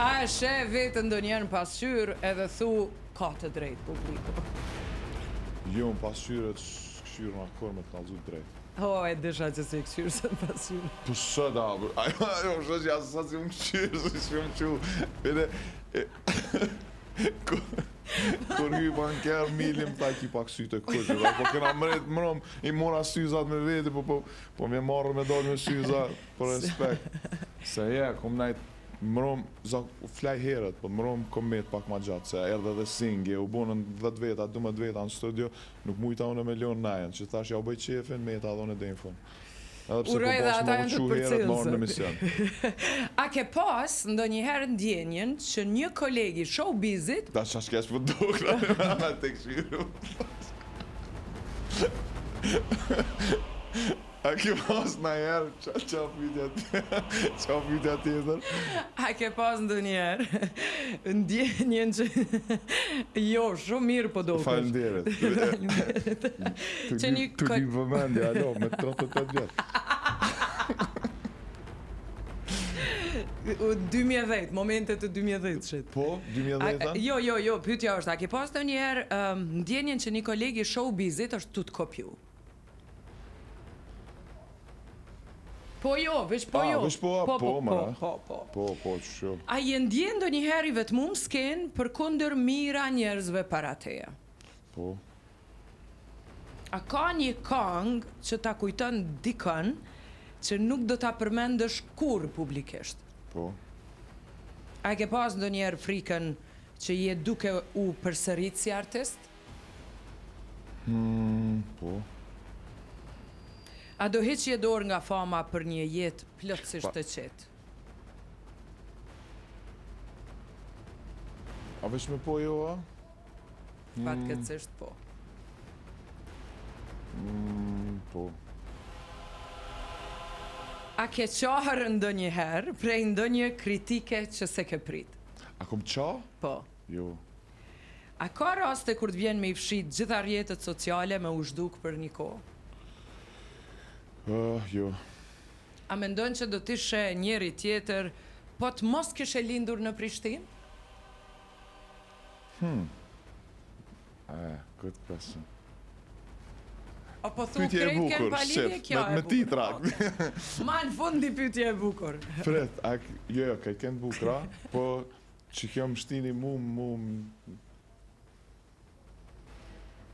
A e sheh vetë ndonjëherë në pasqyrë edhe thu ka të drejtë publiku? Jo, në pasqyrë këshyrë në akor me të kalzu drejtë. E desha që si këshyrë se në pasqyrë. Po shë da, ajo shë që jasë sa si më këshyrë, se që më qu. Vede, kur hy banker, milim ta ki pak sytë e kështë, po këna mret mërëm, i mora syzat me veti, po me marrë me dojnë me syzat, për respekt. Se kom najt mërëm, flaj herët, po mërëm kom met pak ma gjatë, se erdhe dhe singe, u bonën 10 veta, 12 veta në studio, nuk mujta unë me lion najen, që thash ja u bëj qefin, me ta dhone dhe në fund. Edhe pse po pas më vëqu herët marrë në mision. A ke pas ndonjëherë ndjenjen që një kolegi showbizit... Da qa shkesh për dukra, me të këshiru. A ke pas në herë, qa pytja tjetër? A ke pas ndonjëherë ndjenjen që... Jo, shumë mirë po dukesh. Falenderit. Që një... Tu një vëmendje, alo, me 38 vjetë. 2010, momentet të 2010-shit. Po, 2010-a? Jo, pyetja është, a ke pas ndonjëherë ndjenjen që një kolegi showbizit është tu të kopju? Po jo, veç po jo. Veç po, mëra. Po, që. A je ndjen ndonjëherë i vetmum s'ken për kundër mira njerëzve para teje? Po. A ka një këngë që ta kujton dikën që nuk do ta përmendësh kur publikisht? Po. A ke pas ndonjëherë frikën që je duke u përsërit si artist? Po. A do heqje dorë nga fama për një jetë plotësisht të qetë? A veç me po jo, a? Fatkeqësisht po. Po. A ke qarë ndonjëherë prej ndonjë kritike që se ke prit? A kom qa? Po. Jo. A ka raste kur të vjen me i fshit gjitha rrjetet sociale me u zhduk për një kohë? Jo. A mendon që do t'ishe njeri tjetër, po të mos kishe lindur në Prishtinë? Good question. Apo thu krejt ken pa lidhje kjo me titra. Ma në fundi pyetje e bukur. Pret, jo, ka ken bukra, po që kjo më shtini mu...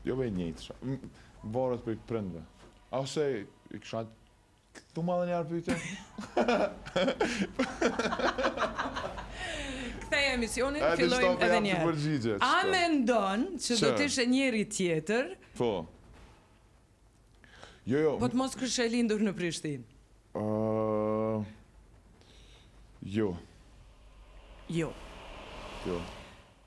Jo bej njëtë, varet për i prindve. A ose i kësha... Tu ma dhe njarë pyte? Kthej emisionin, fillojmë edhe njerë. A mendon që do t'ishe njeri tjetër... Po. Jo. Po të mos këshe lindur në Prishtinë? Jo. Jo. Jo.